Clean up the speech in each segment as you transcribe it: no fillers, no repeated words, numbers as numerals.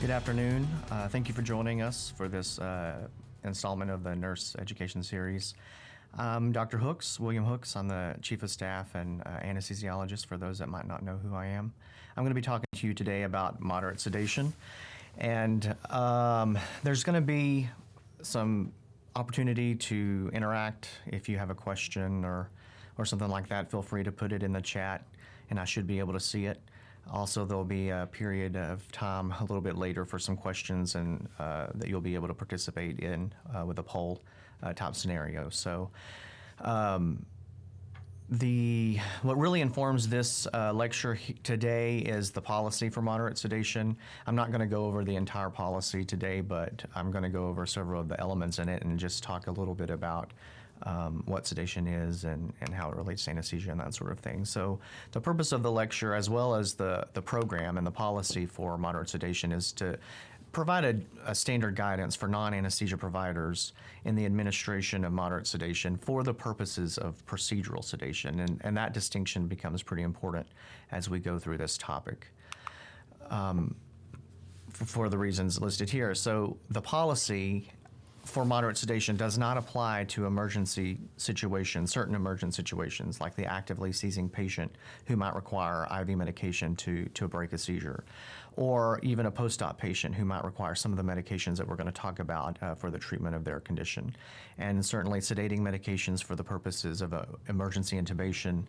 Good afternoon. Thank you for joining us for this installment of the Nurse Education Series. I'm Dr. Hooks, William Hooks. I'm the Chief of Staff and anesthesiologist for those that might not know who I am. I'm going to be talking to you today about moderate sedation. And there's going to be some opportunity to interact. If you have a question or something like that, feel free to put it in the chat and I should be able to see it. Also, there'll be a period of time a little bit later for some questions and that you'll be able to participate in with a poll type scenario. So what really informs this lecture today is the policy for moderate sedation. I'm not going to go over the entire policy today, but I'm going to go over several of the elements in it and just talk a little bit about what sedation is and how it relates to anesthesia and that sort of thing. So the purpose of the lecture, as well as the program and the policy for moderate sedation, is to provide a standard guidance for non-anesthesia providers in the administration of moderate sedation for the purposes of procedural sedation. And that distinction becomes pretty important as we go through this topic for the reasons listed here. So the policy for moderate sedation does not apply to emergency situations, certain emergent situations, like the actively seizing patient who might require IV medication to break a seizure, or even a post-op patient who might require some of the medications that we're going to talk about for the treatment of their condition. And certainly sedating medications for the purposes of emergency intubation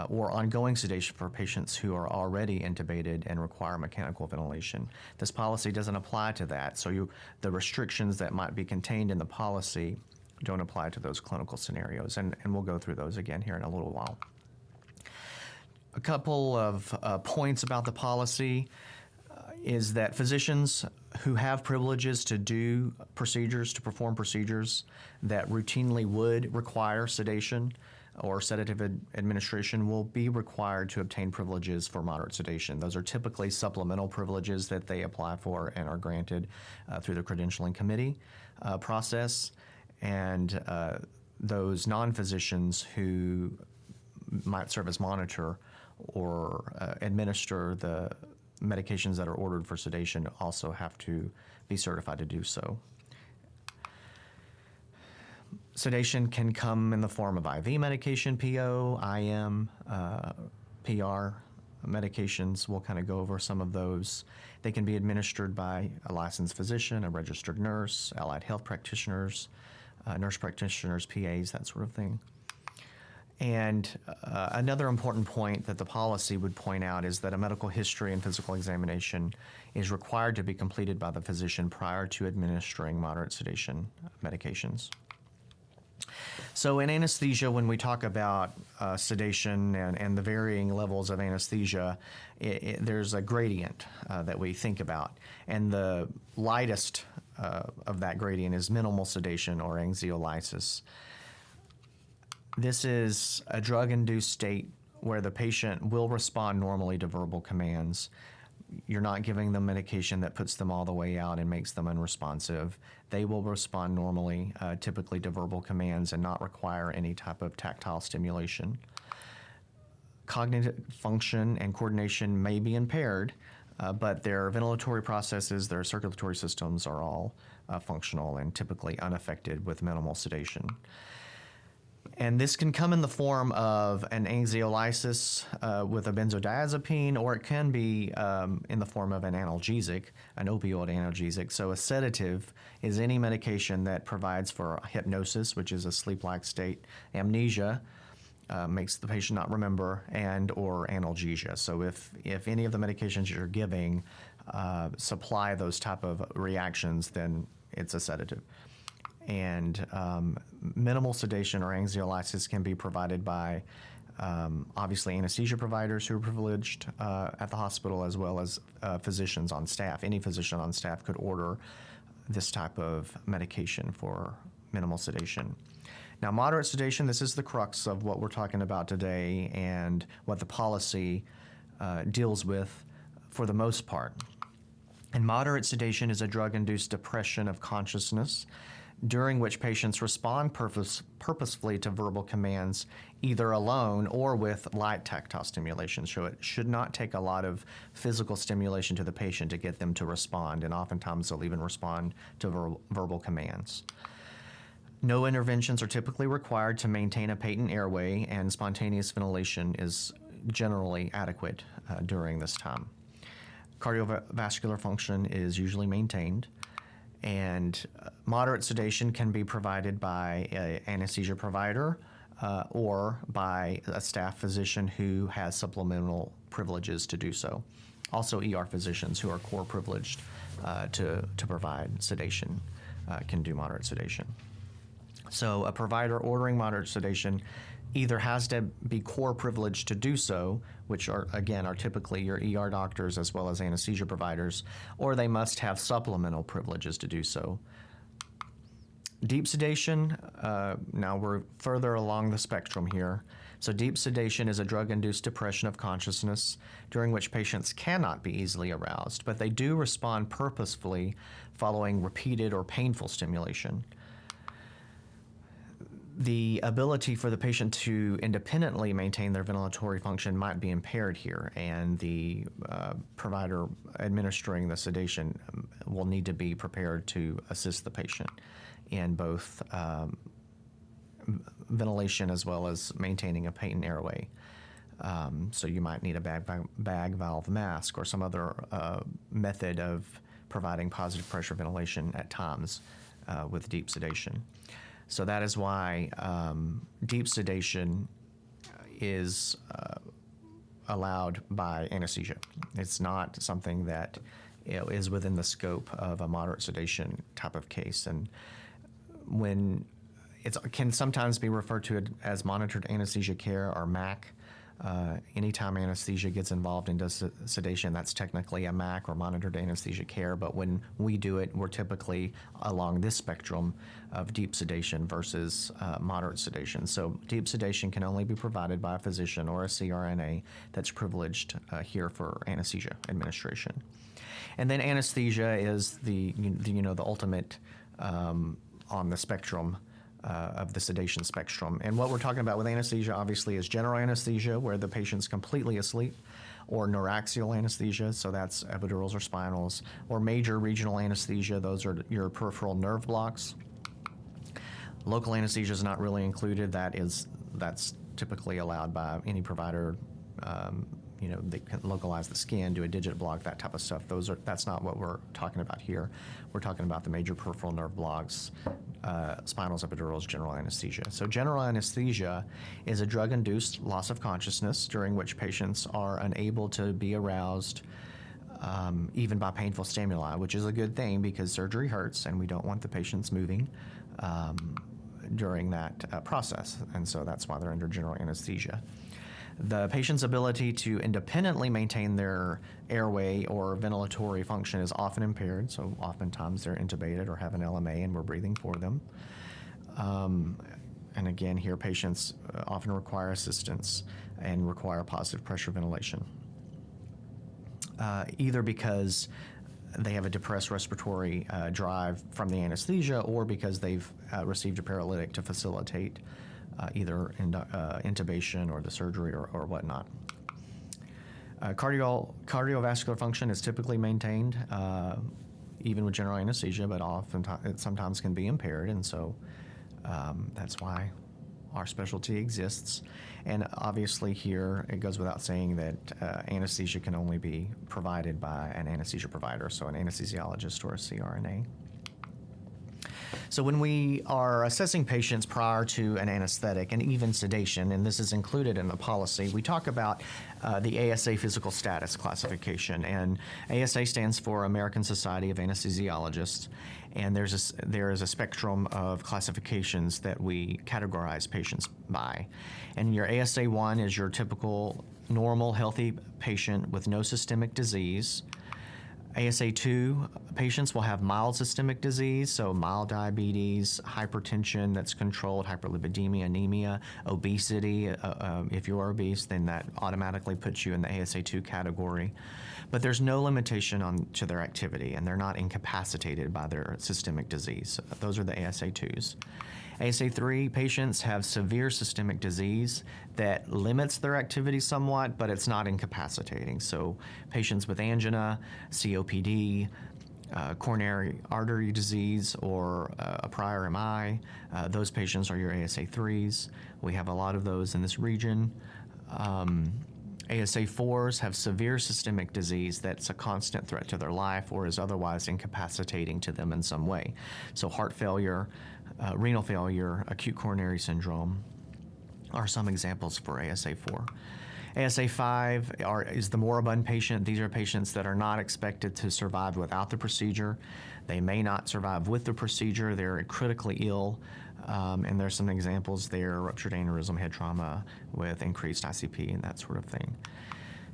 or ongoing sedation for patients who are already intubated and require mechanical ventilation. This policy doesn't apply to that, so the restrictions that might be contained in the policy don't apply to those clinical scenarios, and we'll go through those again here in a little while. A couple of points about the policy is that physicians who have privileges to do procedures, to perform procedures that routinely would require sedation or sedative administration will be required to obtain privileges for moderate sedation. Those are typically supplemental privileges that they apply for and are granted through the credentialing committee process. And those non-physicians who might serve as monitor or administer the medications that are ordered for sedation also have to be certified to do so. Sedation can come in the form of IV medication, PO, IM, PR medications. We'll kind of go over some of those. They can be administered by a licensed physician, a registered nurse, allied health practitioners, nurse practitioners, PAs, that sort of thing. And another important point that the policy would point out is that a medical history and physical examination is required to be completed by the physician prior to administering moderate sedation medications. So in anesthesia, when we talk about sedation and the varying levels of anesthesia, there's a gradient that we think about. And the lightest of that gradient is minimal sedation or anxiolysis. This is a drug-induced state where the patient will respond normally to verbal commands. You're not giving them medication that puts them all the way out and makes them unresponsive. They will respond normally, typically to verbal commands, and not require any type of tactile stimulation. Cognitive function and coordination may be impaired, but their ventilatory processes, their circulatory systems are all functional and typically unaffected with minimal sedation. And this can come in the form of an anxiolysis with a benzodiazepine, or it can be in the form of an analgesic, an opioid analgesic. So a sedative is any medication that provides for hypnosis, which is a sleep-like state, amnesia, makes the patient not remember, and or analgesia. So if any of the medications you're giving supply those type of reactions, then it's a sedative. And minimal sedation or anxiolysis can be provided by obviously anesthesia providers who are privileged at the hospital, as well as physicians on staff. Any physician on staff could order this type of medication for minimal sedation. Now, moderate sedation, this is the crux of what we're talking about today and what the policy deals with for the most part. And moderate sedation is a drug-induced depression of consciousness during which patients respond purposefully to verbal commands either alone or with light tactile stimulation. So it should not take a lot of physical stimulation to the patient to get them to respond, and oftentimes they'll even respond to verbal commands. No interventions are typically required to maintain a patent airway, and spontaneous ventilation is generally adequate during this time. Cardiovascular function is usually maintained, and moderate sedation can be provided by an anesthesia provider or by a staff physician who has supplemental privileges to do so. Also, ER physicians who are core privileged to provide sedation can do moderate sedation. So a provider ordering moderate sedation either has to be core privileged to do so, which are typically your ER doctors as well as anesthesia providers, or they must have supplemental privileges to do so. Deep sedation, now we're further along the spectrum here. So deep sedation is a drug-induced depression of consciousness during which patients cannot be easily aroused, but they do respond purposefully following repeated or painful stimulation. The ability for the patient to independently maintain their ventilatory function might be impaired here, and the provider administering the sedation will need to be prepared to assist the patient in both ventilation as well as maintaining a patent airway. So you might need a bag valve mask or some other method of providing positive pressure ventilation at times with deep sedation. So that is why deep sedation is allowed by anesthesia. It's not something that is within the scope of a moderate sedation type of case. And when it can sometimes be referred to as monitored anesthesia care, or MAC. Anytime anesthesia gets involved in sedation, that's technically a MAC, or monitored anesthesia care. But when we do it, we're typically along this spectrum of deep sedation versus moderate sedation. So deep sedation can only be provided by a physician or a CRNA that's privileged here for anesthesia administration. And then anesthesia is the ultimate on the spectrum of the sedation spectrum. And what we're talking about with anesthesia, obviously, is general anesthesia, where the patient's completely asleep, or neuraxial anesthesia, so that's epidurals or spinals, or major regional anesthesia, those are your peripheral nerve blocks. Local anesthesia is not really included. That's typically allowed by any provider. They can localize the skin, do a digit block, that type of stuff. That's not what we're talking about here. We're talking about the major peripheral nerve blocks, spinals, epidurals, general anesthesia. So general anesthesia is a drug-induced loss of consciousness during which patients are unable to be aroused even by painful stimuli, which is a good thing because surgery hurts and we don't want the patients moving during that process. And so that's why they're under general anesthesia. The patient's ability to independently maintain their airway or ventilatory function is often impaired, so oftentimes they're intubated or have an LMA and we're breathing for them. And again, here patients often require assistance and require positive pressure ventilation, either because they have a depressed respiratory drive from the anesthesia or because they've received a paralytic to facilitate either intubation or the surgery or whatnot. Cardiovascular function is typically maintained even with general anesthesia, but it sometimes can be impaired, and so that's why our specialty exists. And obviously here it goes without saying that anesthesia can only be provided by an anesthesia provider, so an anesthesiologist or a CRNA. So when we are assessing patients prior to an anesthetic and even sedation, and this is included in the policy, we talk about the ASA physical status classification. And ASA stands for American Society of Anesthesiologists. And there is a spectrum of classifications that we categorize patients by. And your ASA 1 is your typical normal, healthy patient with no systemic disease. ASA2 patients will have mild systemic disease, so mild diabetes, hypertension that's controlled, hyperlipidemia, anemia, obesity. If you're obese, then that automatically puts you in the ASA2 category. But there's no limitation to their activity, and they're not incapacitated by their systemic disease. Those are the ASA2s. ASA3 patients have severe systemic disease that limits their activity somewhat, but it's not incapacitating. So patients with angina, COPD, coronary artery disease, or a prior MI, those patients are your ASA3s. We have a lot of those in this region. ASA4s have severe systemic disease that's a constant threat to their life or is otherwise incapacitating to them in some way. So heart failure, renal failure, acute coronary syndrome are some examples for ASA4. ASA5 is the moribund patient. These are patients that are not expected to survive without the procedure. They may not survive with the procedure. They're critically ill. And there's some examples there: ruptured aneurysm, head trauma with increased ICP and that sort of thing.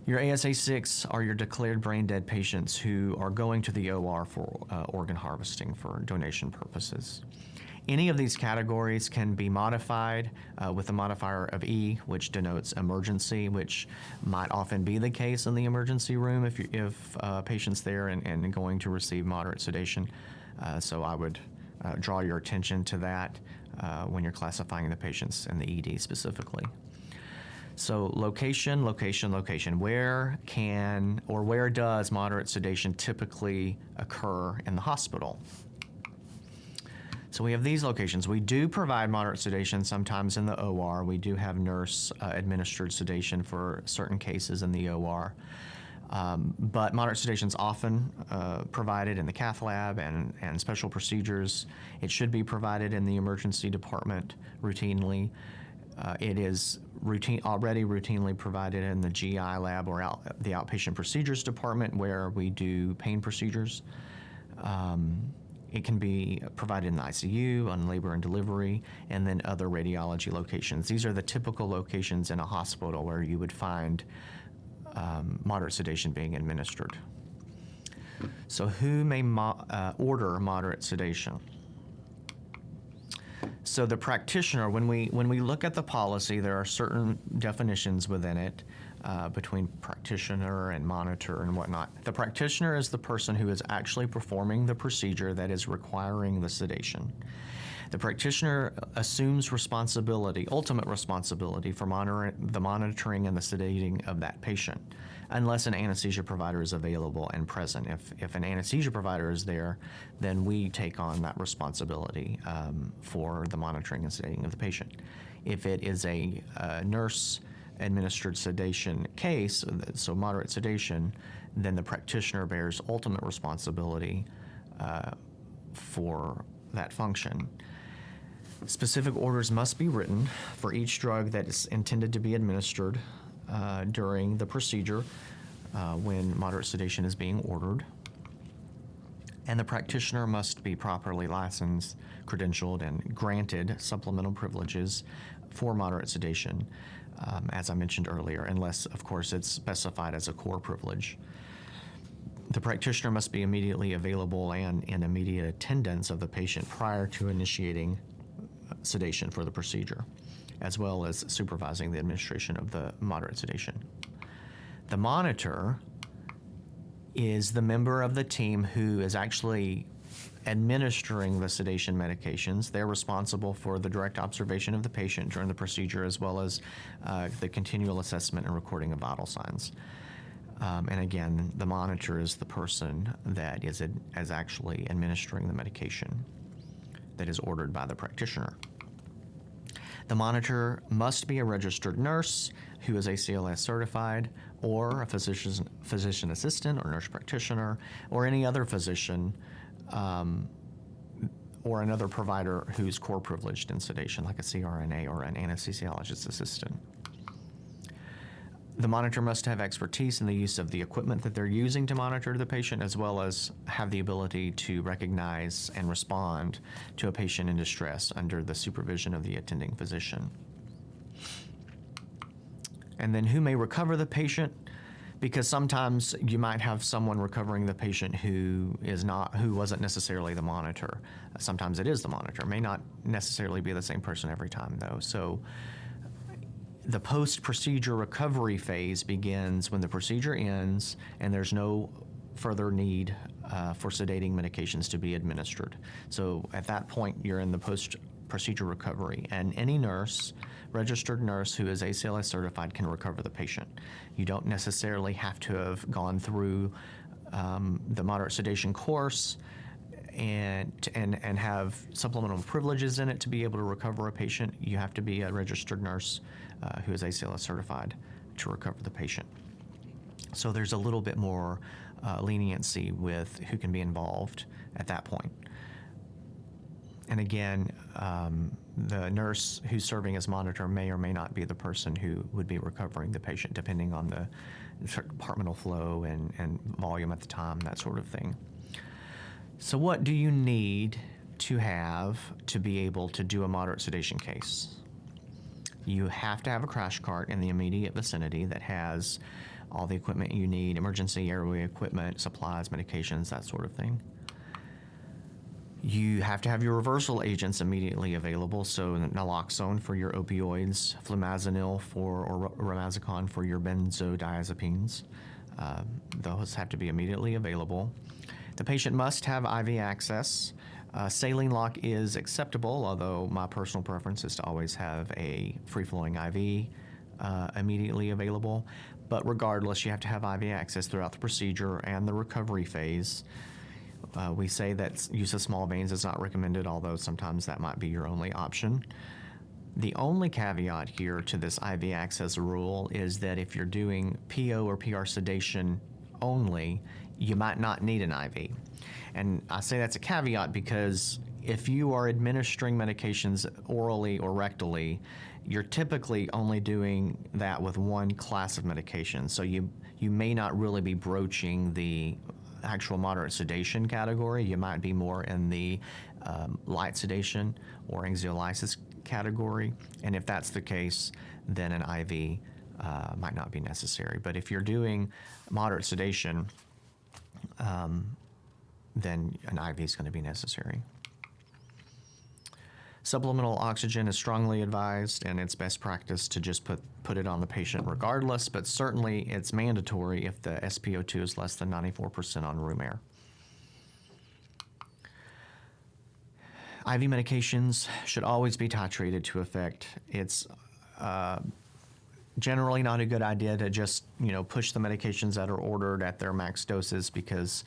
Your ASA6 are your declared brain dead patients who are going to the OR for organ harvesting for donation purposes. Any of these categories can be modified with the modifier of E, which denotes emergency, which might often be the case in the emergency room if patient's there and going to receive moderate sedation. So I would draw your attention to that when you're classifying the patients in the ED specifically. So location, location, location. Where can or where does moderate sedation typically occur in the hospital? So we have these locations. We do provide moderate sedation sometimes in the OR. We do have nurse administered sedation for certain cases in the OR. But moderate sedation is often provided in the cath lab and special procedures. It should be provided in the emergency department routinely. It is already routinely provided in the GI lab or the outpatient procedures department where we do pain procedures. It can be provided in the ICU, on labor and delivery, and then other radiology locations. These are the typical locations in a hospital where you would find moderate sedation being administered. So who may order moderate sedation? So the practitioner, when we look at the policy, there are certain definitions within it between practitioner and monitor and whatnot. The practitioner is the person who is actually performing the procedure that is requiring the sedation. The practitioner assumes responsibility, ultimate responsibility for the monitoring and the sedating of that patient, unless an anesthesia provider is available and present. If an anesthesia provider is there, then we take on that responsibility for the monitoring and sedating of the patient. If it is a nurse-administered sedation case, so moderate sedation, then the practitioner bears ultimate responsibility for that function. Specific orders must be written for each drug that is intended to be administered during the procedure when moderate sedation is being ordered. And the practitioner must be properly licensed, credentialed, and granted supplemental privileges for moderate sedation, as I mentioned earlier, unless, of course, it's specified as a core privilege. The practitioner must be immediately available and in immediate attendance of the patient prior to initiating sedation for the procedure, as well as supervising the administration of the moderate sedation. The monitor is the member of the team who is actually administering the sedation medications. They're responsible for the direct observation of the patient during the procedure, as well as the continual assessment and recording of vital signs. And again, the monitor is the person that is actually administering the medication that is ordered by the practitioner. The monitor must be a registered nurse who is ACLS certified, or a physician assistant or nurse practitioner, or any other physician or another provider who's core privileged in sedation, like a CRNA or an anesthesiologist assistant. The monitor must have expertise in the use of the equipment that they're using to monitor the patient, as well as have the ability to recognize and respond to a patient in distress under the supervision of the attending physician. And then who may recover the patient? Because sometimes you might have someone recovering the patient who wasn't necessarily the monitor. Sometimes it is the monitor. May not necessarily be the same person every time, though. So the post-procedure recovery phase begins when the procedure ends and there's no further need for sedating medications to be administered. So at that point, you're in the post-procedure recovery, and any nurse, registered nurse who is ACLS certified, can recover the patient. You don't necessarily have to have gone through the moderate sedation course and have supplemental privileges in it to be able to recover a patient. You have to be a registered nurse who is ACLS certified to recover the patient. So there's a little bit more leniency with who can be involved at that point. And again, the nurse who's serving as monitor may or may not be the person who would be recovering the patient, depending on the departmental flow and volume at the time, that sort of thing. So what do you need to have to be able to do a moderate sedation case? You have to have a crash cart in the immediate vicinity that has all the equipment you need, emergency airway equipment, supplies, medications, that sort of thing. You have to have your reversal agents immediately available, so naloxone for your opioids, flumazenil or romazicon for your benzodiazepines. Those have to be immediately available. The patient must have IV access. Saline lock is acceptable, although my personal preference is to always have a free-flowing IV immediately available. But regardless, you have to have IV access throughout the procedure and the recovery phase. We say that use of small veins is not recommended, although sometimes that might be your only option. The only caveat here to this IV access rule is that if you're doing PO or PR sedation only, you might not need an IV. And I say that's a caveat because if you are administering medications orally or rectally, you're typically only doing that with one class of medication. So you may not really be broaching the actual moderate sedation category. You might be more in the light sedation or anxiolysis category. And if that's the case, then an IV might not be necessary. But if you're doing moderate sedation, then an IV is going to be necessary. Supplemental oxygen is strongly advised, and it's best practice to just put it on the patient regardless, but certainly it's mandatory if the SpO2 is less than 94% on room air. IV medications should always be titrated to effect. It's generally not a good idea to just push the medications that are ordered at their max doses, because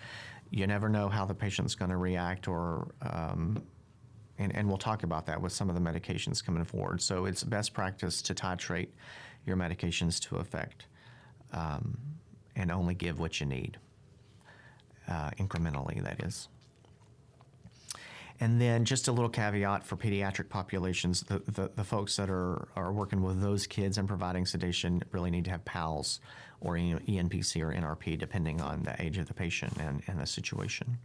you never know how the patient's going to react, or and we'll talk about that with some of the medications coming forward. So it's best practice to titrate your medications to effect and only give what you need, incrementally, that is. And then just a little caveat for pediatric populations, the folks that are working with those kids and providing sedation really need to have PALS or ENPC or NRP, depending on the age of the patient and the situation.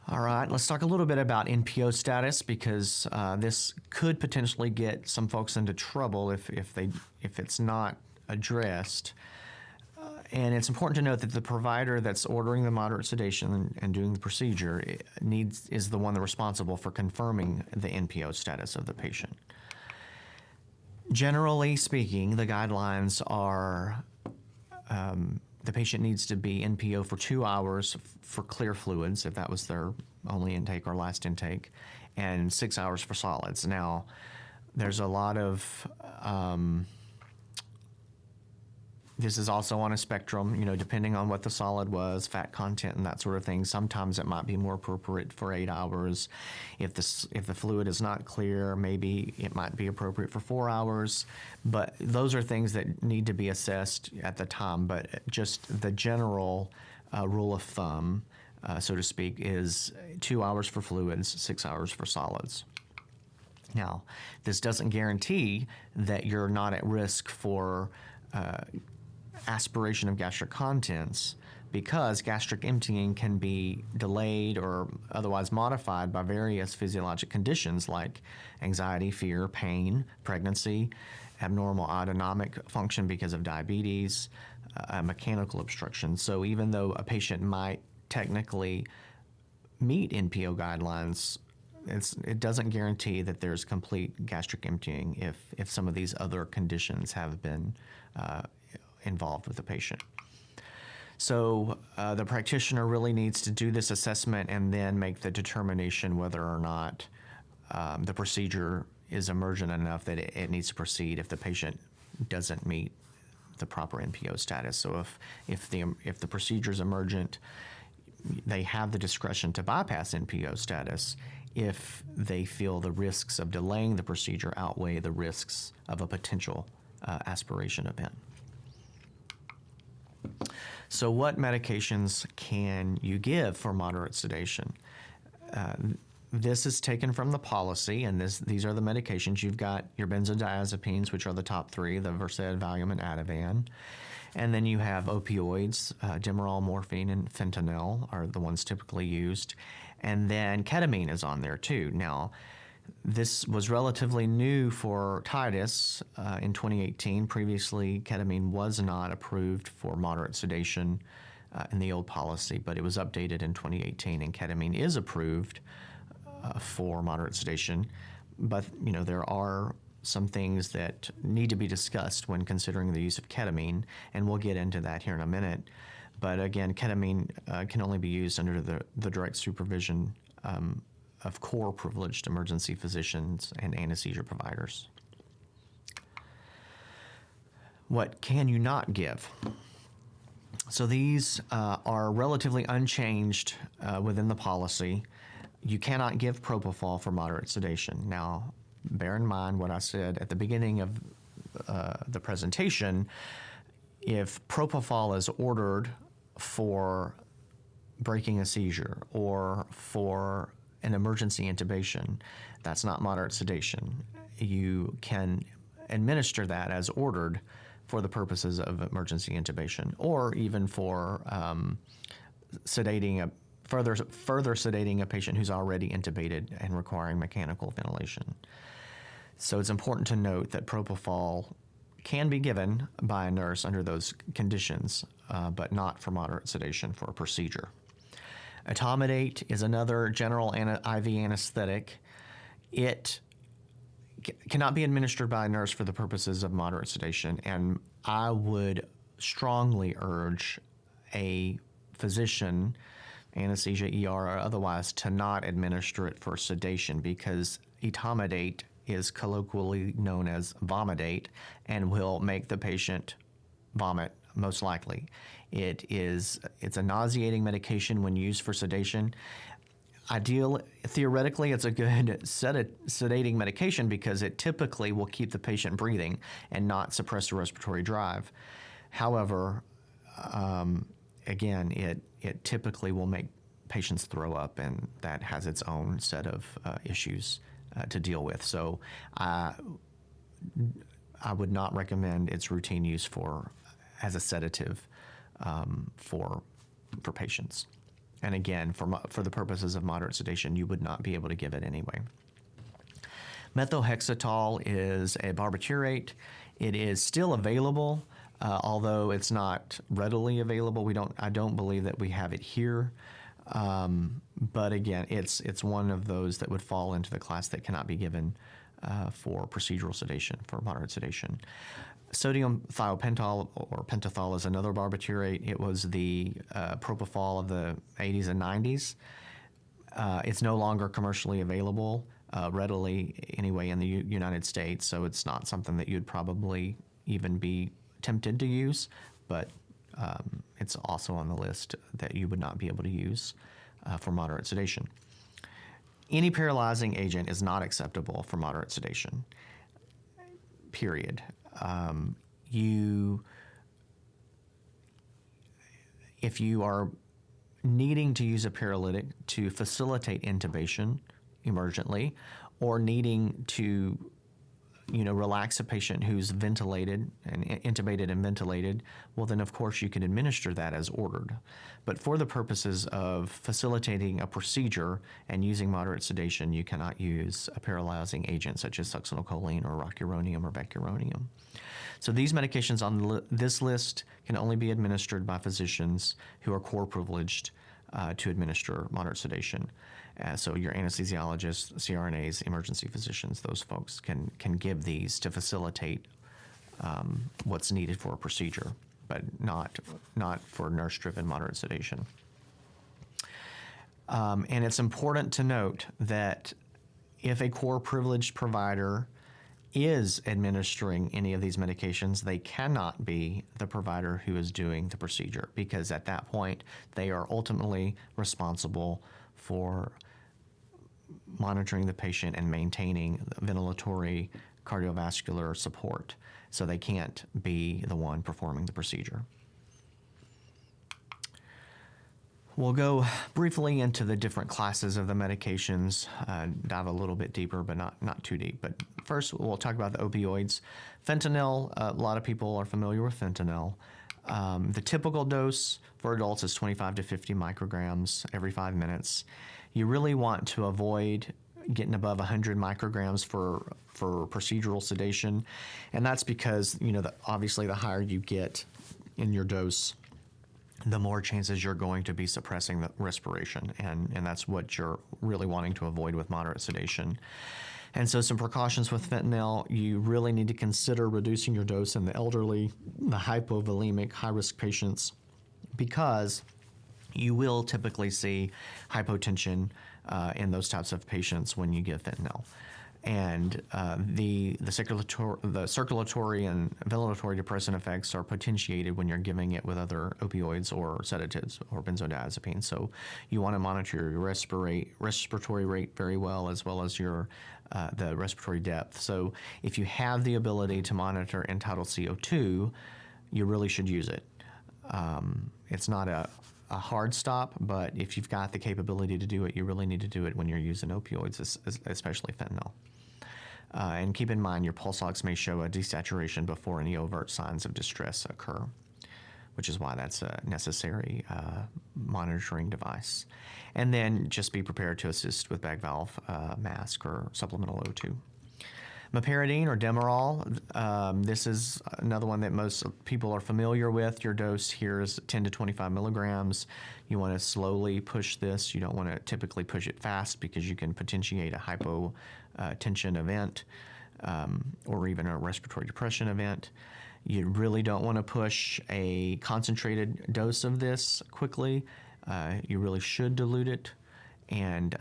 All right, let's talk a little bit about NPO status, because this could potentially get some folks into trouble if it's not addressed. And it's important to note that the provider that's ordering the moderate sedation and doing the procedure is the one that's responsible for confirming the NPO status of the patient. Generally speaking, the guidelines are the patient needs to be NPO for 2 hours for clear fluids, if that was their only intake or last intake, and 6 hours for solids. Now, there's a lot of this is also on a spectrum, depending on what the solid was, fat content and that sort of thing. Sometimes it might be more appropriate for 8 hours. If the fluid is not clear, maybe it might be appropriate for 4 hours. But those are things that need to be assessed at the time. But just the general rule of thumb, so to speak, is 2 hours for fluids, 6 hours for solids. Now, this doesn't guarantee that you're not at risk for aspiration of gastric contents, because gastric emptying can be delayed or otherwise modified by various physiologic conditions like anxiety, fear, pain, pregnancy, abnormal autonomic function because of diabetes, mechanical obstruction. So even though a patient might technically meet NPO guidelines, it doesn't guarantee that there's complete gastric emptying if some of these other conditions have been involved with the patient. So the practitioner really needs to do this assessment and then make the determination whether or not the procedure is emergent enough that it needs to proceed if the patient doesn't meet the proper NPO status. So if the procedure is emergent, they have the discretion to bypass NPO status if they feel the risks of delaying the procedure outweigh the risks of a potential aspiration event. So what medications can you give for moderate sedation? This is taken from the policy, and these are the medications. You've got your benzodiazepines, which are the top three, the Versed, Valium, and Ativan. And then you have opioids, Demerol, Morphine, and Fentanyl are the ones typically used. And then ketamine is on there too. Now, this was relatively new for Titus in 2018. Previously, ketamine was not approved for moderate sedation in the old policy, but it was updated in 2018, and ketamine is approved for moderate sedation. But, there are some things that need to be discussed when considering the use of ketamine, and we'll get into that here in a minute. But again, ketamine can only be used under the direct supervision of core privileged emergency physicians and anesthesia providers. What can you not give? So these are relatively unchanged within the policy. You cannot give propofol for moderate sedation. Now, bear in mind what I said at the beginning of the presentation. If propofol is ordered for breaking a seizure or for an emergency intubation, that's not moderate sedation. You can administer that as ordered for the purposes of emergency intubation, or even for further sedating a patient who's already intubated and requiring mechanical ventilation. So it's important to note that propofol can be given by a nurse under those conditions, but not for moderate sedation for a procedure. Etomidate is another general IV anesthetic. It cannot be administered by a nurse for the purposes of moderate sedation, and I would strongly urge a physician, anesthesia, ER, or otherwise, to not administer it for sedation, because etomidate is colloquially known as vomitate and will make the patient vomit, most likely. It's a nauseating medication when used for sedation. Theoretically, it's a good sedating medication because it typically will keep the patient breathing and not suppress the respiratory drive. However, again, it typically will make patients throw up, and that has its own set of issues to deal with. So I would not recommend its routine use as a sedative for patients. And again, for the purposes of moderate sedation, you would not be able to give it anyway. Methotrexate is a barbiturate. It is still available, although it's not readily available. I don't believe that we have it here. But again, it's one of those that would fall into the class that cannot be given for procedural sedation, for moderate sedation. Sodium thiopental or pentothal is another barbiturate. It was the propofol of the 80s and 90s. It's no longer commercially available readily anyway in the United States, so it's not something that you'd probably even be tempted to use, but it's also on the list that you would not be able to use for moderate sedation. Any paralyzing agent is not acceptable for moderate sedation, period. If you are needing to use a paralytic to facilitate intubation emergently, or needing to relax a patient who's ventilated and intubated and ventilated, well, then of course you can administer that as ordered. But for the purposes of facilitating a procedure and using moderate sedation, you cannot use a paralyzing agent such as succinylcholine or rocuronium or vecuronium. So these medications on this list can only be administered by physicians who are core privileged to administer moderate sedation. So your anesthesiologists, CRNAs, emergency physicians, those folks can give these to facilitate what's needed for a procedure, but not for nurse-driven moderate sedation. And it's important to note that if a core privileged provider is administering any of these medications, they cannot be the provider who is doing the procedure, because at that point they are ultimately responsible for monitoring the patient and maintaining ventilatory cardiovascular support. So they can't be the one performing the procedure. We'll go briefly into the different classes of the medications, dive a little bit deeper, but not too deep. But first, we'll talk about the opioids. Fentanyl, a lot of people are familiar with fentanyl. The typical dose for adults is 25 to 50 micrograms every 5 minutes. You really want to avoid getting above 100 micrograms for procedural sedation, and that's because, obviously the higher you get in your dose, the more chances you're going to be suppressing the respiration, and that's what you're really wanting to avoid with moderate sedation. And so some precautions with fentanyl: you really need to consider reducing your dose in the elderly, the hypovolemic, high-risk patients, because you will typically see hypotension in those types of patients when you give fentanyl. And the circulatory and ventilatory depressant effects are potentiated when you're giving it with other opioids or sedatives or benzodiazepines. So you want to monitor your respiratory rate very well as your the respiratory depth. So if you have the ability to monitor end-tidal CO2, you really should use it. It's not a hard stop, but if you've got the capability to do it, you really need to do it when you're using opioids, especially fentanyl. And keep in mind, your pulse ox may show a desaturation before any overt signs of distress occur, which is why that's a necessary monitoring device. And then just be prepared to assist with bag valve mask or supplemental O2. Meperidine or Demerol, this is another one that most people are familiar with. Your dose here is 10 to 25 milligrams. You want to slowly push this. You don't want to typically push it fast, because you can potentiate a hypotension event or even a respiratory depression event. You really don't want to push a concentrated dose of this quickly. You really should dilute it, and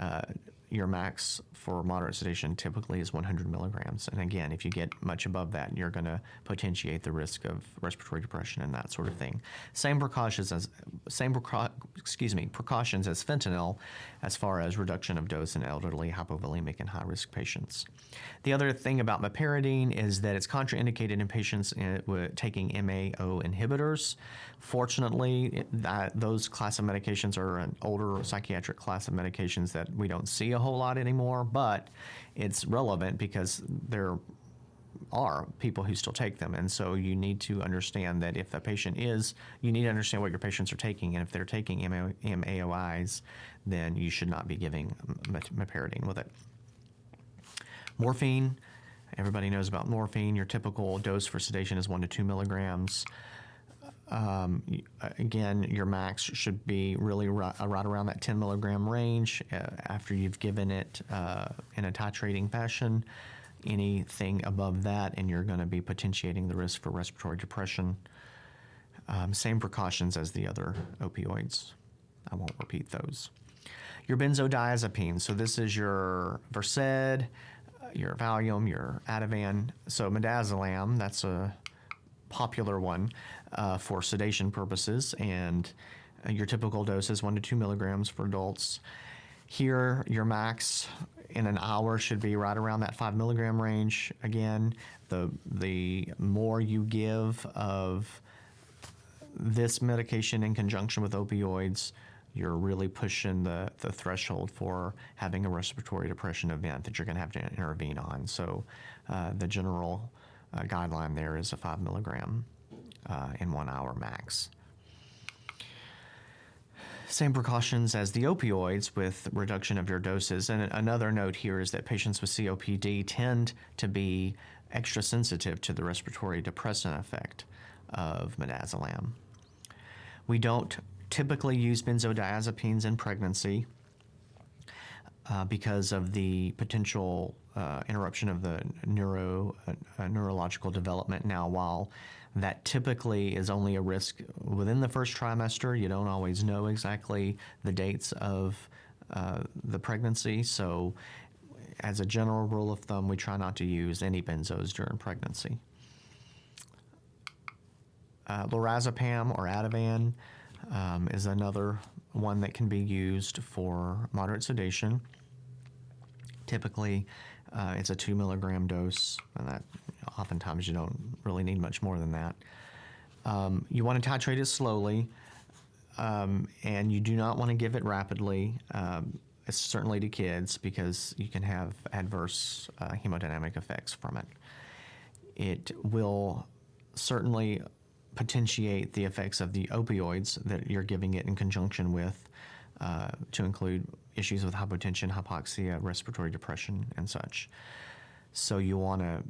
your max for moderate sedation typically is 100 milligrams. And again, if you get much above that, you're going to potentiate the risk of respiratory depression and that sort of thing. Precautions as fentanyl, as far as reduction of dose in elderly, hypovolemic, and high-risk patients. The other thing about meperidine is that it's contraindicated in patients taking MAO inhibitors. Fortunately, those class of medications are an older psychiatric class of medications that we don't see a whole lot anymore, but it's relevant because there are people who still take them. And so you need to understand that if a patient you need to understand what your patients are taking, and if they're taking MAOIs, then you should not be giving meperidine with it. Morphine, everybody knows about morphine. Your typical dose for sedation is 1 to 2 milligrams. Again, your max should be really right around that 10 milligram range after you've given it in a titrating fashion. Anything above that, and you're going to be potentiating the risk for respiratory depression. Same precautions as the other opioids. I won't repeat those. Your benzodiazepines. So this is your Versed, your Valium, your Ativan. So Midazolam, that's a popular one for sedation purposes, and your typical dose is 1 to 2 milligrams for adults. Here, your max in an hour should be right around that 5 milligram range. Again, the more you give of this medication in conjunction with opioids, you're really pushing the threshold for having a respiratory depression event that you're going to have to intervene on. So the general guideline there is a 5 milligram in 1 hour max. Same precautions as the opioids with reduction of your doses. And another note here is that patients with COPD tend to be extra sensitive to the respiratory depressant effect of midazolam. We don't typically use benzodiazepines in pregnancy because of the potential interruption of the neurological development. Now, while that typically is only a risk within the first trimester, you don't always know exactly the dates of the pregnancy. So as a general rule of thumb, we try not to use any benzos during pregnancy. Lorazepam or Ativan is another one that can be used for moderate sedation. Typically, it's a 2 milligram dose, and that oftentimes you don't really need much more than that. You want to titrate it slowly, and you do not want to give it rapidly, certainly to kids, because you can have adverse hemodynamic effects from it. It will certainly potentiate the effects of the opioids that you're giving it in conjunction with, to include issues with hypotension, hypoxia, respiratory depression, and such. So you want to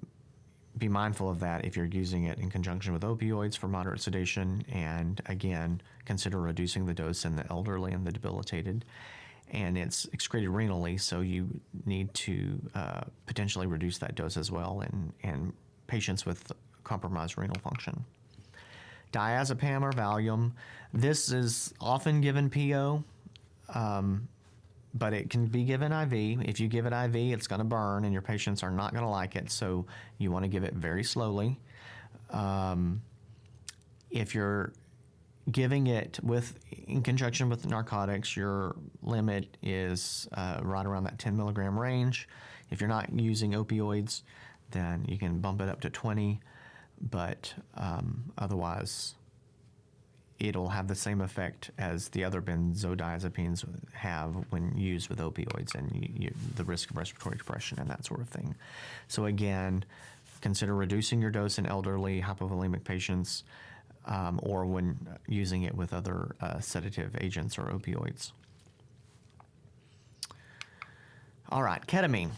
be mindful of that if you're using it in conjunction with opioids for moderate sedation, and again, consider reducing the dose in the elderly and the debilitated. And it's excreted renally, so you need to potentially reduce that dose as well in patients with compromised renal function. Diazepam or Valium, this is often given PO, but it can be given IV. If you give it IV, it's going to burn, and your patients are not going to like it, so you want to give it very slowly. If you're giving it in conjunction with narcotics, your limit is right around that 10 milligram range. If you're not using opioids, then you can bump it up to 20, but otherwise it'll have the same effect as the other benzodiazepines have when used with opioids, and the risk of respiratory depression and that sort of thing. So again, consider reducing your dose in elderly hypovolemic patients, or when using it with other sedative agents or opioids. All right, ketamine.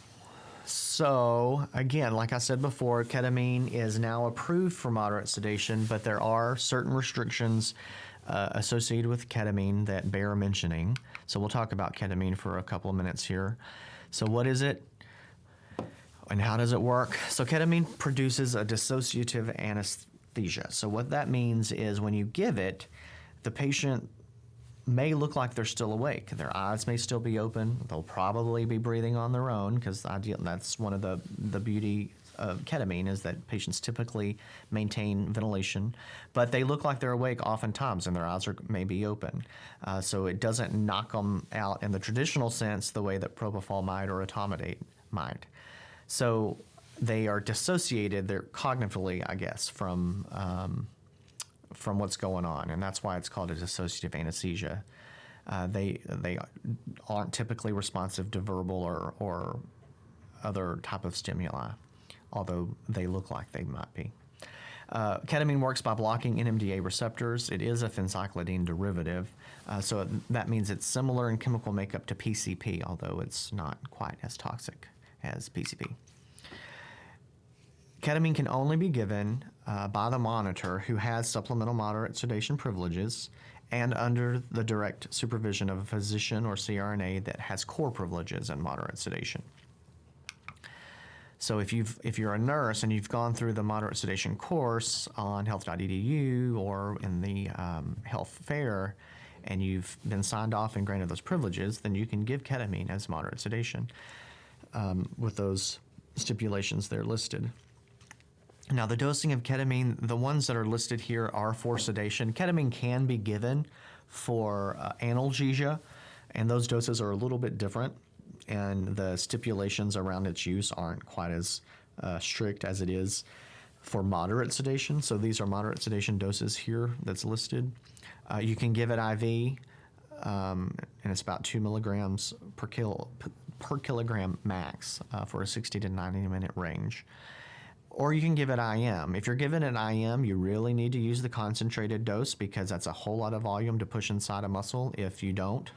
So again, like I said before, ketamine is now approved for moderate sedation, but there are certain restrictions associated with ketamine that bear mentioning. So we'll talk about ketamine for a couple of minutes here. So what is it and how does it work? So ketamine produces a dissociative anesthesia. So what that means is when you give it, the patient may look like they're still awake. Their eyes may still be open. They'll probably be breathing on their own, because that's one of the beauty of ketamine, is that patients typically maintain ventilation, but they look like they're awake oftentimes, and their eyes may be open. So it doesn't knock them out in the traditional sense the way that propofol might or etomidate might. So they are dissociated, they're cognitively, I guess, from what's going on, and that's why it's called a dissociative anesthesia. They aren't typically responsive to verbal or other type of stimuli, although they look like they might be. Ketamine works by blocking NMDA receptors. It is a phencyclidine derivative, so that means it's similar in chemical makeup to PCP, although it's not quite as toxic as PCP. Ketamine can only be given by the monitor who has supplemental moderate sedation privileges and under the direct supervision of a physician or CRNA that has core privileges in moderate sedation. So if you're a nurse and you've gone through the moderate sedation course on health.edu or in the health fair, and you've been signed off and granted those privileges, then you can give ketamine as moderate sedation with those stipulations there listed. Now, the dosing of ketamine, the ones that are listed here are for sedation. Ketamine can be given for analgesia, and those doses are a little bit different, and the stipulations around its use aren't quite as strict as it is for moderate sedation. So these are moderate sedation doses here that's listed. You can give it IV and it's about 2 milligrams per kilogram max for a 60 to 90-minute range. Or you can give it IM. If you're giving it IM, you really need to use the concentrated dose because that's a whole lot of volume to push inside a muscle if you don't.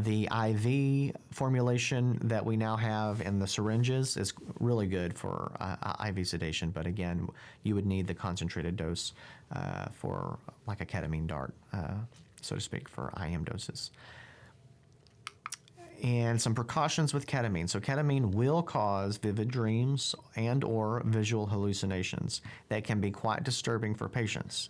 The IV formulation that we now have in the syringes is really good for IV sedation, but again, you would need the concentrated dose for like a ketamine dart, so to speak, for IM doses. And some precautions with ketamine. So ketamine will cause vivid dreams and or visual hallucinations that can be quite disturbing for patients.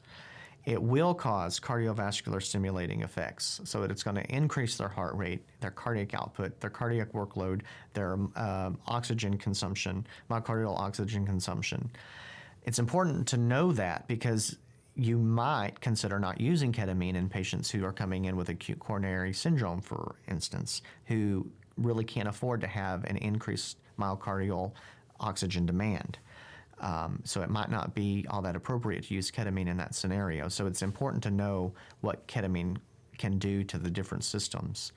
It will cause cardiovascular stimulating effects, so that it's going to increase their heart rate, their cardiac output, their cardiac workload, their oxygen consumption, myocardial oxygen consumption. It's important to know that because you might consider not using ketamine in patients who are coming in with acute coronary syndrome, for instance, who really can't afford to have an increased myocardial oxygen demand. So it might not be all that appropriate to use ketamine in that scenario. So it's important to know what ketamine can do to the different systems.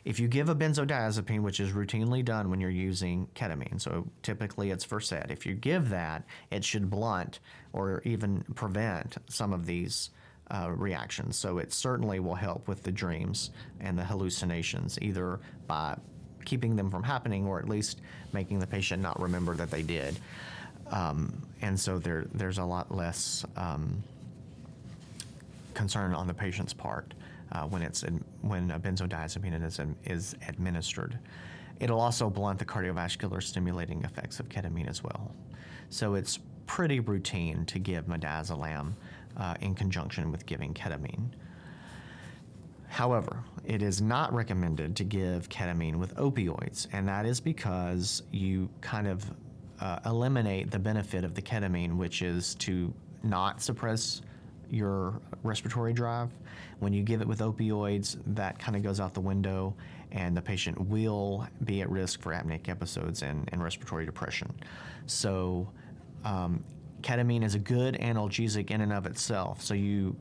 If you give a benzodiazepine, which is routinely done when you're using ketamine, so typically it's Versed, if you give that, it should blunt or even prevent some of these reactions. So it certainly will help with the dreams and the hallucinations, either by keeping them from happening or at least making the patient not remember that they did. And so there's a lot less concern on the patient's part when a benzodiazepine is administered. It'll also blunt the cardiovascular stimulating effects of ketamine as well. So it's pretty routine to give midazolam in conjunction with giving ketamine. However, it is not recommended to give ketamine with opioids, and that is because you kind of eliminate the benefit of the ketamine, which is to not suppress your respiratory drive. When you give it with opioids, that kind of goes out the window, and the patient will be at risk for apneic episodes and respiratory depression. So ketamine is a good analgesic in and of itself, so you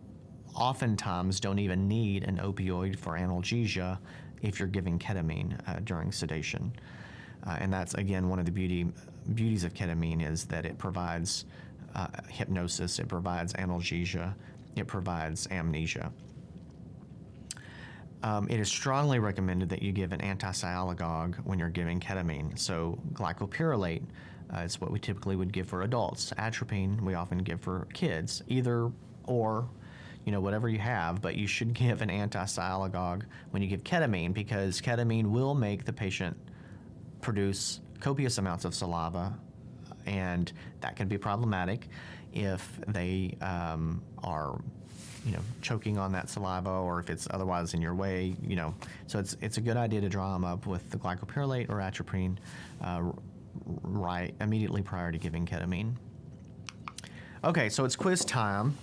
oftentimes don't even need an opioid for analgesia if you're giving ketamine during sedation. And that's, again, one of the beauties of ketamine is that it provides hypnosis, it provides analgesia, it provides amnesia. It is strongly recommended that you give an antisialagogue when you're giving ketamine. So glycopyrrolate is what we typically would give for adults. Atropine we often give for kids, either or, whatever you have, but you should give an antisialagogue when you give ketamine because ketamine will make the patient produce copious amounts of saliva, and that can be problematic if they are choking on that saliva or if it's otherwise in your way, So it's a good idea to draw them up with the glycopyrrolate or atropine right immediately prior to giving ketamine. Okay, so it's quiz time.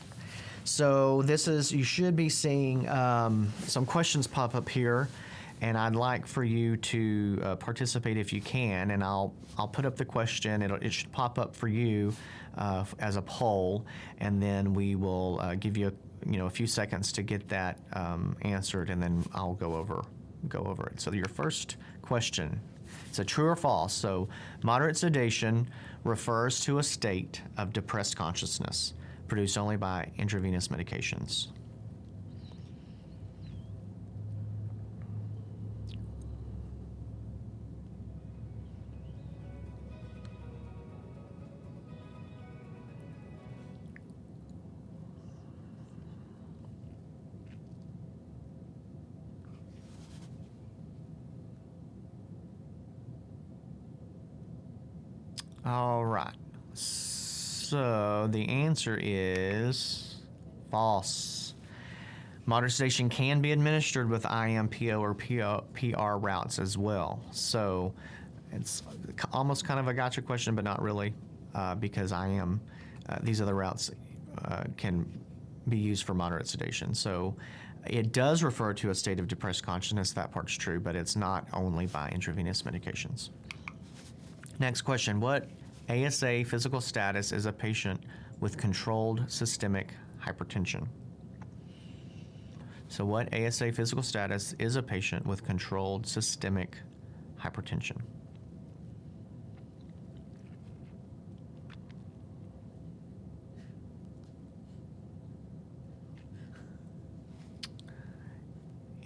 So you should be seeing some questions pop up here, and I'd like for you to participate if you can, and I'll put up the question. It should pop up for you as a poll, and then we will give you a few seconds to get that answered, and then I'll go over it. So your first question, it's a true or false. So moderate sedation refers to a state of depressed consciousness produced only by intravenous medications. All right. So the answer is false. Moderate sedation can be administered with IMPO or PR routes as well. So it's almost kind of a gotcha question, but not really, because these other routes can be used for moderate sedation. So it does refer to a state of depressed consciousness. That part's true, but it's not only by intravenous medications. Next question, what ASA physical status is a patient with controlled systemic hypertension? So what ASA physical status is a patient with controlled systemic hypertension?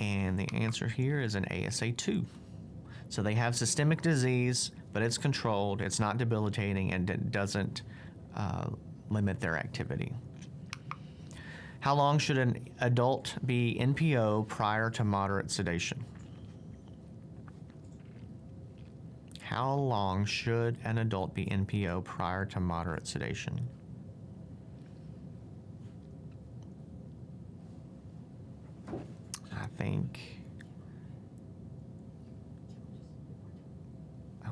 And the answer here is an ASA2. So they have systemic disease, but it's controlled, it's not debilitating, and it doesn't limit their activity. How long should an adult be NPO prior to moderate sedation? How long should an adult be NPO prior to moderate sedation? I think... oh.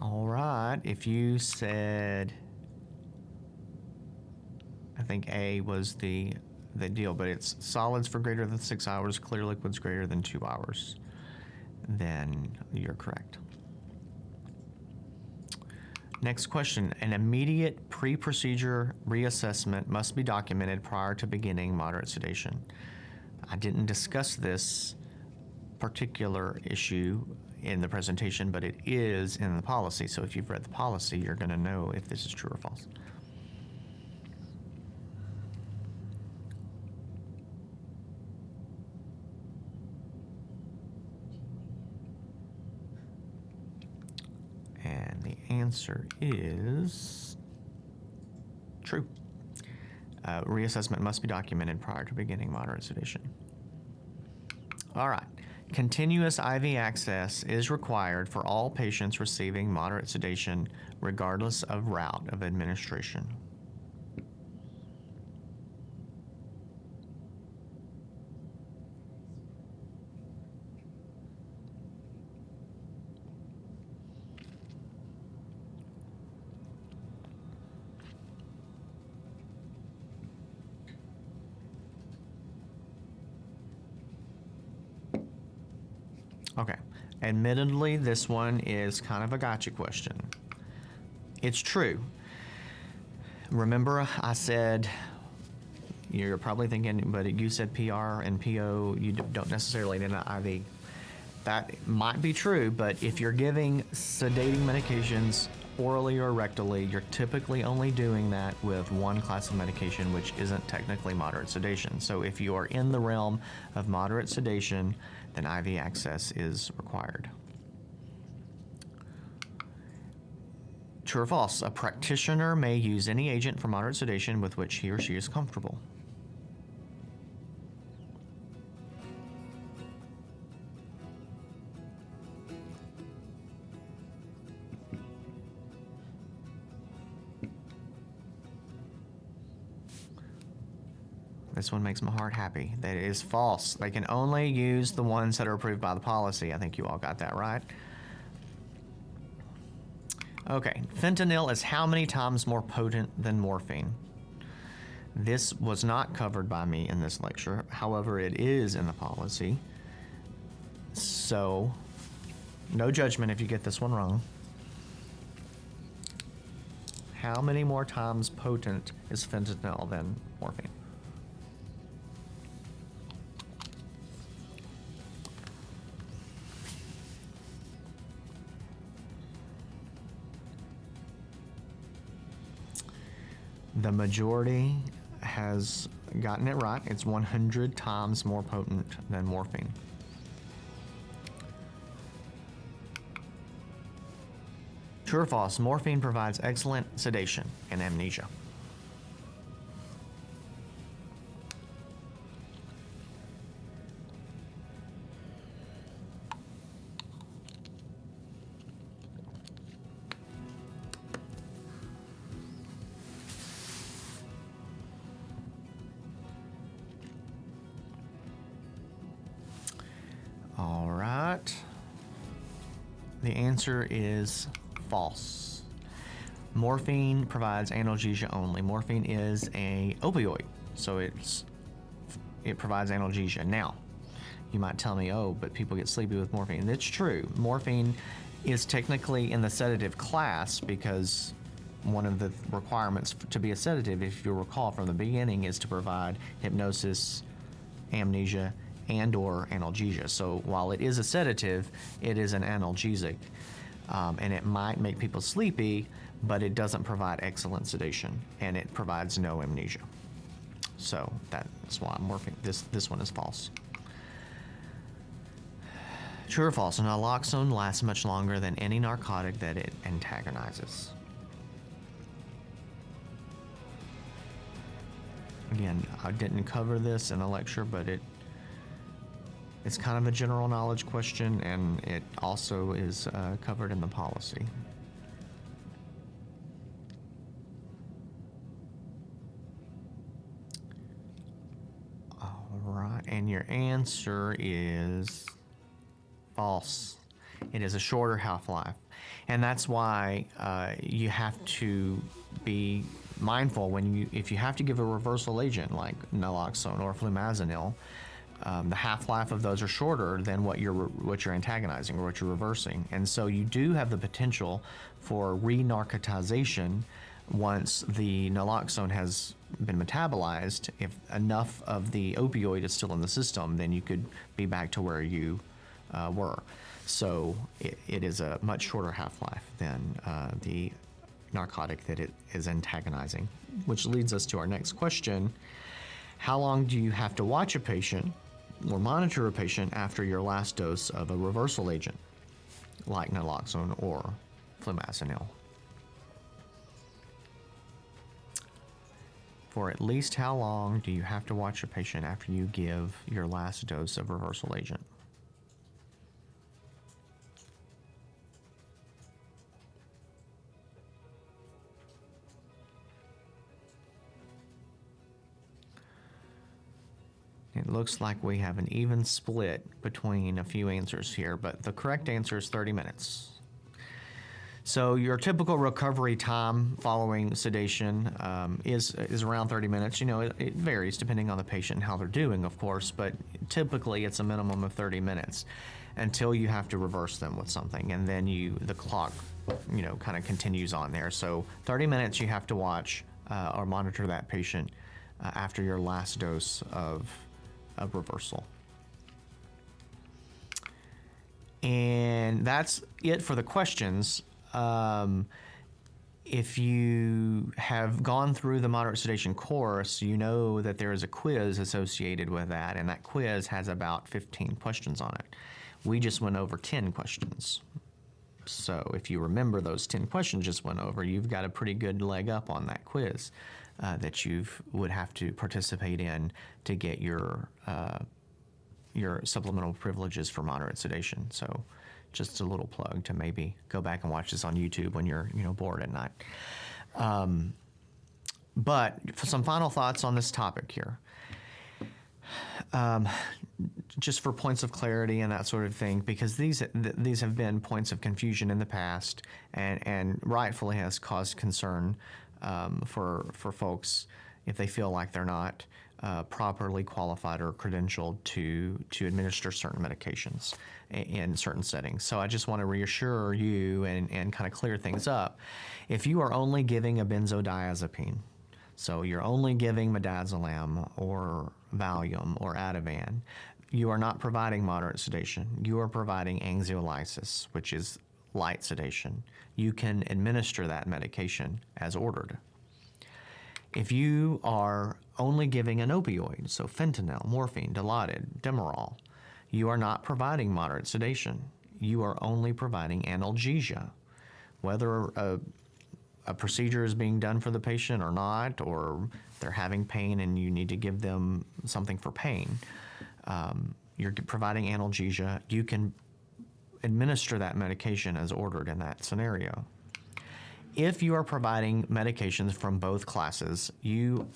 All right, if you said, I think A was the deal, but it's solids for greater than 6 hours, clear liquids greater than 2 hours, then you're correct. Next question, an immediate pre-procedure reassessment must be documented prior to beginning moderate sedation. I didn't discuss this particular issue in the presentation, but it is in the policy. So if you've read the policy, you're going to know if this is true or false. And the answer is true. Reassessment must be documented prior to beginning moderate sedation. All right. Continuous IV access is required for all patients receiving moderate sedation, regardless of route of administration. Okay, admittedly, this one is kind of a gotcha question. It's true. Remember I said, you're probably thinking, but you said PR and PO, you don't necessarily need an IV. That might be true, but if you're giving sedating medications orally or rectally, you're typically only doing that with one class of medication, which isn't technically moderate sedation. So if you are in the realm of moderate sedation, then IV access is required. True or false? A practitioner may use any agent for moderate sedation with which he or she is comfortable. This one makes my heart happy. That is false. They can only use the ones that are approved by the policy. I think you all got that right. Okay, fentanyl is how many times more potent than morphine? This was not covered by me in this lecture. However, it is in the policy. So, no judgment if you get this one wrong. How many more times potent is fentanyl than morphine? The majority has gotten it right. It's 100 times more potent than morphine. True or false? Morphine provides excellent sedation and amnesia. All right. The answer is false. Morphine provides analgesia only. Morphine is an opioid, so it provides analgesia. Now, you might tell me, oh, but people get sleepy with morphine. That's true. Morphine is technically in the sedative class because one of the requirements to be a sedative, if you recall from the beginning, is to provide hypnosis, amnesia, and or analgesia. So while it is a sedative, it is an analgesic, and it might make people sleepy, but it doesn't provide excellent sedation, and it provides no amnesia. So that's why I'm working. This one is false. True or false? Naloxone lasts much longer than any narcotic that it antagonizes. Again, I didn't cover this in a lecture, but it's kind of a general knowledge question, and it also is covered in the policy. All right, and your answer is false. It is a shorter half-life, and that's why you have to be mindful if you have to give a reversal agent like naloxone or flumazenil. The half-life of those are shorter than what you're antagonizing or what you're reversing, and so you do have the potential for re-narcotization once the naloxone has been metabolized. If enough of the opioid is still in the system, then you could be back to where you were. So it is a much shorter half-life than the narcotic that it is antagonizing, which leads us to our next question. How long do you have to watch a patient or monitor a patient after your last dose of a reversal agent like naloxone or flumazenil? For at least how long do you have to watch a patient after you give your last dose of reversal agent? It looks like we have an even split between a few answers here, but the correct answer is 30 minutes. So your typical recovery time following sedation is around 30 minutes. You know, it varies depending on the patient and how they're doing, of course, but typically it's a minimum of 30 minutes until you have to reverse them with something, and then the clock, kind of continues on there. So 30 minutes you have to watch or monitor that patient after your last dose of reversal. And that's it for the questions. If you have gone through the moderate sedation course, you know that there is a quiz associated with that, and that quiz has about 15 questions on it. We just went over 10 questions. So if you remember those 10 questions just went over, you've got a pretty good leg up on that quiz that you would have to participate in to get your supplemental privileges for moderate sedation. So just a little plug to maybe go back and watch this on YouTube when you're bored at night. But for some final thoughts on this topic here. Just for points of clarity and that sort of thing, because these have been points of confusion in the past, and rightfully has caused concern for folks if they feel like they're not properly qualified or credentialed to administer certain medications in certain settings. So I just want to reassure you and kind of clear things up. If you are only giving a benzodiazepine, so you're only giving Midazolam or Valium or Ativan, you are not providing moderate sedation. You are providing anxiolysis, which is light sedation. You can administer that medication as ordered. If you are only giving an opioid, so fentanyl, morphine, Dilaudid, Demerol, you are not providing moderate sedation. You are only providing analgesia. Whether a procedure is being done for the patient or not, or they're having pain and you need to give them something for pain, you're providing analgesia. You can administer that medication as ordered in that scenario. If you are providing medications from both classes, you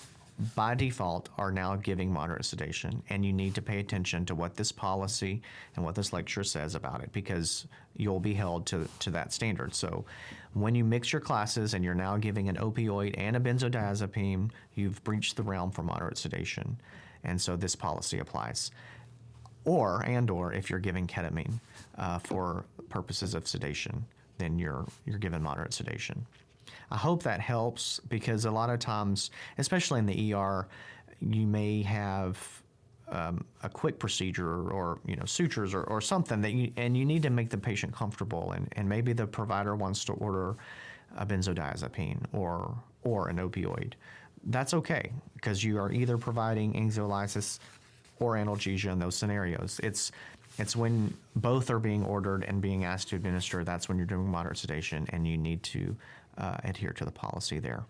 by default are now giving moderate sedation, and you need to pay attention to what this policy and what this lecture says about it, because you'll be held to that standard. So when you mix your classes and you're now giving an opioid and a benzodiazepine, you've breached the realm for moderate sedation, and so this policy applies. or if you're giving ketamine for purposes of sedation, then you're given moderate sedation. I hope that helps, because a lot of times, especially in the ER, you may have a quick procedure or sutures or something that you need to make the patient comfortable, and maybe the provider wants to order a benzodiazepine or an opioid. That's okay, because you are either providing anxiolysis or analgesia in those scenarios. It's when both are being ordered and being asked to administer, that's when you're doing moderate sedation, and you need to adhere to the policy there.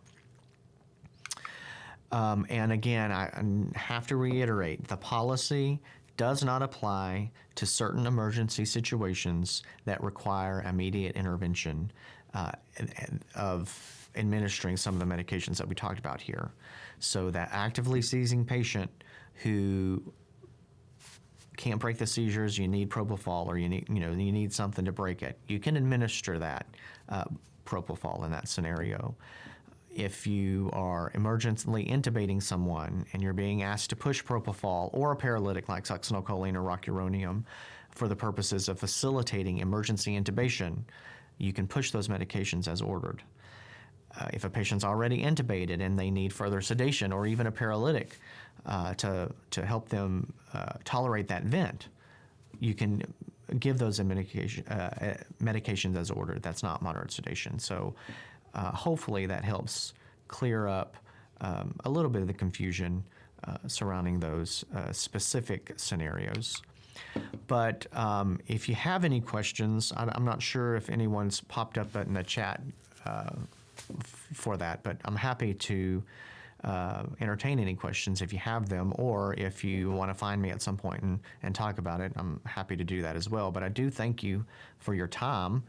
And again, I have to reiterate, the policy does not apply to certain emergency situations that require immediate intervention of administering some of the medications that we talked about here. So that actively seizing patient who can't break the seizures, you need propofol, or you need something to break it, you can administer that propofol in that scenario. If you are emergently intubating someone and you're being asked to push propofol or a paralytic like succinylcholine or rocuronium for the purposes of facilitating emergency intubation, you can push those medications as ordered. If a patient's already intubated and they need further sedation or even a paralytic to help them tolerate that vent, you can give those medications as ordered. That's not moderate sedation. So hopefully that helps clear up a little bit of the confusion surrounding those specific scenarios. But if you have any questions, I'm not sure if anyone's popped up in the chat for that, but I'm happy to entertain any questions if you have them, or if you want to find me at some point and talk about it, I'm happy to do that as well. But I do thank you for your time.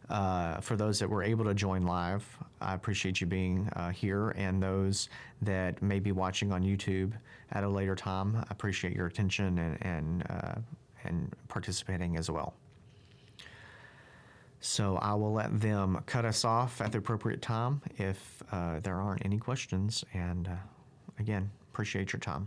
For those that were able to join live, I appreciate you being here, and those that may be watching on YouTube at a later time, I appreciate your attention and participating as well. So I will let them cut us off at the appropriate time if there aren't any questions, and again, appreciate your time.